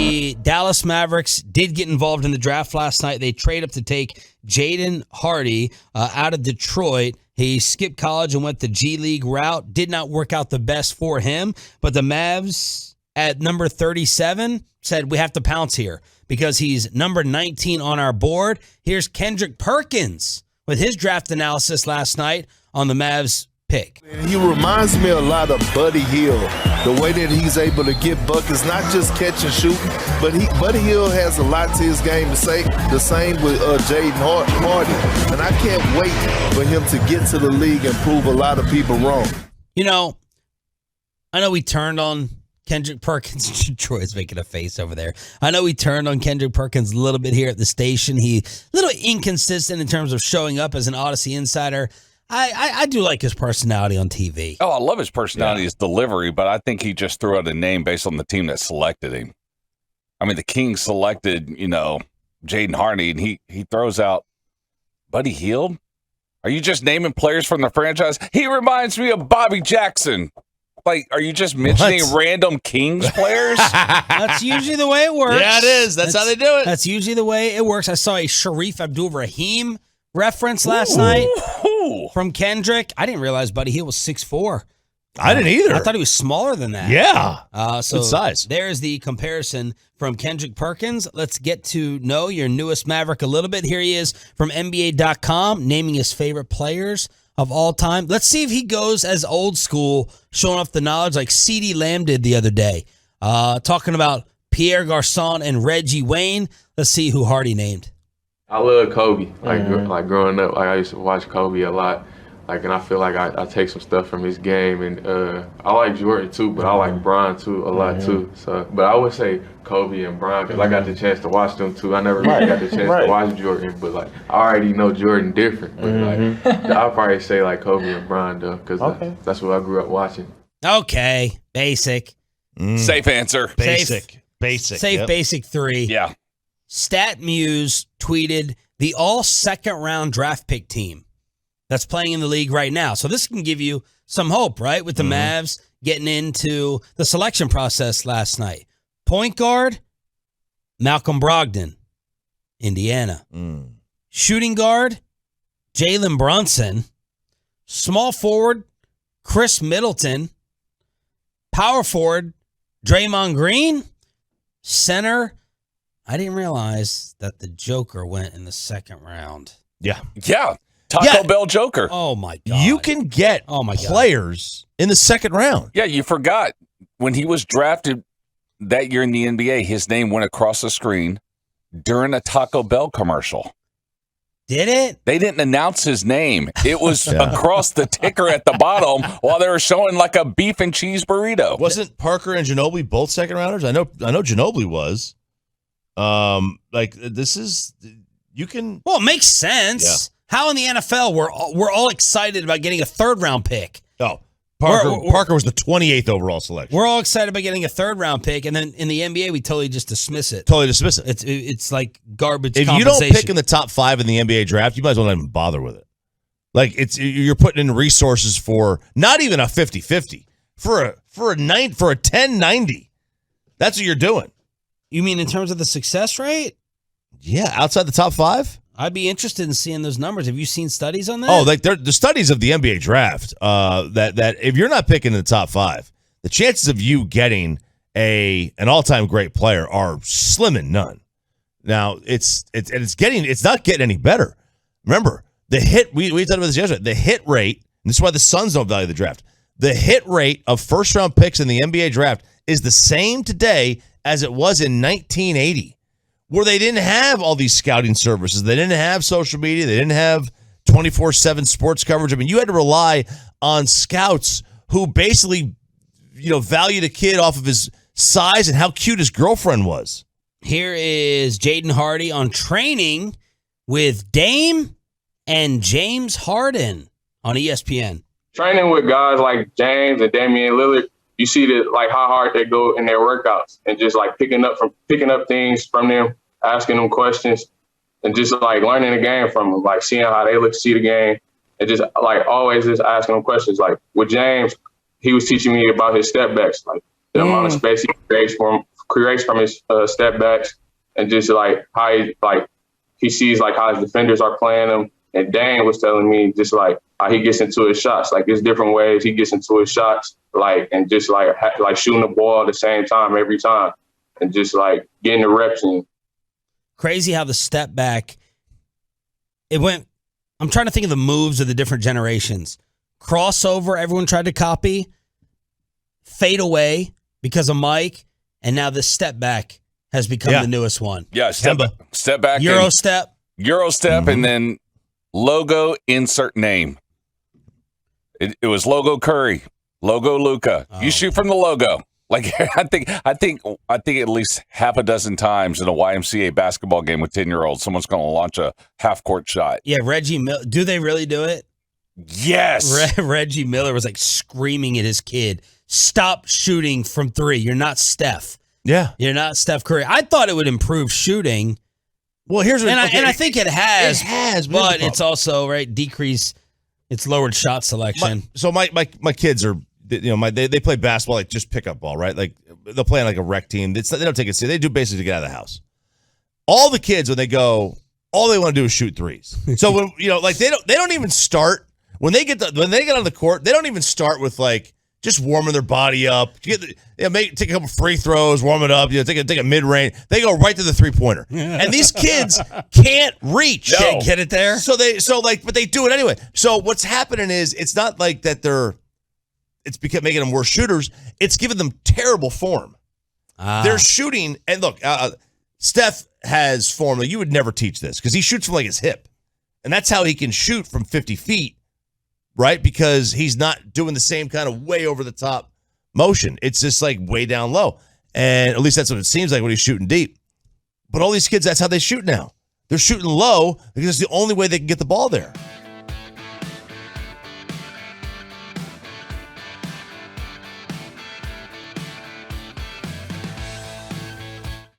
The Dallas Mavericks did get involved in the draft last night. They trade up to take Jaden Hardy out of Detroit. He skipped college and went the G League route. Did not work out the best for him. But the Mavs at number 37 said, we have to pounce here because he's number 19 on our board. Here's Kendrick Perkins with his draft analysis last night on the Mavs pick. He reminds me a lot of Buddy Hield, the way that he's able to get buckets, not just catch and shoot, but Buddy Hield has a lot to his game to say. The same with Jaden Hardy, and I can't wait for him to get to the league and prove a lot of people wrong. You know, I know we turned on Kendrick Perkins. Troy's making a face over there. I know we turned on Kendrick Perkins a little bit here at the station. He's a little inconsistent in terms of showing up as an Odyssey insider. I do like his personality on TV. Oh, I love his personality, his delivery, but I think he just threw out a name based on the team that selected him. I mean, the Kings selected, Jaden Hardy, and he throws out Buddy Hield. Are you just naming players from the franchise? He reminds me of Bobby Jackson. Like, are you just mentioning random Kings players? That's usually the way it works. Yeah, it is. That's how they do it. That's usually the way it works. I saw a Sharif Abdul-Rahim reference last night from Kendrick. I didn't realize Buddy Hield was 6'4". I didn't either. I thought he was smaller than that. Yeah. So good size. There's the comparison from Kendrick Perkins. Let's get to know your newest Maverick a little bit. Here he is from NBA.com, naming his favorite players of all time. Let's see if he goes as old school, showing off the knowledge like CeeDee Lamb did the other day. Talking about Pierre Garçon and Reggie Wayne. Let's see who Hardy named. I love Kobe. Like growing up, I used to watch Kobe a lot. And I feel like I take some stuff from his game, and I like Jordan too, but I like Bron too a lot too. So, but I would say Kobe and Bron because I got the chance to watch them too. I never really got the chance to watch Jordan, but I already know Jordan different. But I'll probably say Kobe and Bron though, because that's what I grew up watching. Okay, basic. Safe answer. Basic. Safe, basic 3. Yeah. StatMuse tweeted the all-second round draft pick team that's playing in the league right now. So this can give you some hope, right, with the Mavs getting into the selection process last night. Point guard, Malcolm Brogdon, Indiana. Shooting guard, Jalen Brunson. Small forward, Chris Middleton. Power forward, Draymond Green. Center, I didn't realize that the Joker went in the second round. Yeah. Taco Bell Joker. Oh, my God. You can get players in the second round. Yeah, you forgot. When he was drafted that year in the NBA, his name went across the screen during a Taco Bell commercial. Did it? They didn't announce his name. It was across the ticker at the bottom while they were showing a beef and cheese burrito. Wasn't Parker and Ginobili both second rounders? I know Ginobili was. This is you can. Well, it makes sense. Yeah. How in the NFL we're all excited about getting a third round pick? Oh, Parker was the 28th overall selection. We're all excited about getting a third round pick, and then in the NBA we totally just dismiss it. It's like garbage. If you don't pick in the top 5 in the NBA draft, you might as well not even bother with it. You're putting in resources for not even a 50-50 for a 10-90. That's what you're doing. You mean in terms of the success rate? Yeah, outside the top 5. I'd be interested in seeing those numbers. Have you seen studies on that? Oh, the studies of the NBA draft that if you're not picking in the top 5, the chances of you getting an all-time great player are slim and none. Now it's not getting any better. Remember the hit we talked about this yesterday. The hit rate, and this is why the Suns don't value the draft. The hit rate of first-round picks in the NBA draft is the same today as it was in 1980. Where they didn't have all these scouting services. They didn't have social media. They didn't have 24/7 sports coverage. I mean, you had to rely on scouts who basically, valued a kid off of his size and how cute his girlfriend was. Here is Jaden Hardy on training with Dame and James Harden on ESPN. Training with guys like James and Damian Lillard, you see how hard they go in their workouts and just picking up things from them, asking them questions, and just learning the game from them, seeing how they see the game, and just always just asking them questions. With James, he was teaching me about his step backs, the amount of space he creates creates from his step backs, and just like how he sees like how his defenders are playing him. And Dan was telling me just like how he gets into his shots. Like there's different ways he gets into his shots, like and just like shooting the ball at the same time every time, and just like getting the reps in. Crazy how the step back. It went. I'm trying to think of the moves of the different generations. Crossover, everyone tried to copy. Fade away because of Mike, and now the step back has become the newest one. Yeah, step back, Euro step, and then logo insert name. It was logo Curry, logo Luka. You shoot from the logo. Like I think at least half a dozen times in a YMCA basketball game with 10-year-olds, someone's going to launch a half-court shot. Yeah, Reggie Miller. Do they really do it? Yes. Reggie Miller was like screaming at his kid, "Stop shooting from three. You're not Steph. Yeah, you're not Steph Curry." I thought it would improve shooting. Well, here's what, and I think it has. It has, but it's also decrease. It's lowered shot selection. My kids are. They play basketball like just pickup ball, right? Like they'll play on like a rec team. They don't take it seriously. They do basically to get out of the house. All the kids when they go, all they want to do is shoot threes. So when they don't even start when they get on the court. They don't even start with like just warming their body up. Take a couple free throws, warm it up. Take a mid range. They go right to the 3-pointer, and these kids can't reach. No. Can't get it there. But they do it anyway. So what's happening is it's not like that it's making them worse shooters. It's giving them terrible form. They're shooting, and look, Steph has form. Like, you would never teach this because he shoots from like his hip, and that's how he can shoot from 50 feet, right? Because he's not doing the same kind of way over the top motion. It's just like way down low, and at least that's what it seems like when he's shooting deep. But all these kids, that's how they shoot now. They're shooting low because it's the only way they can get the ball there.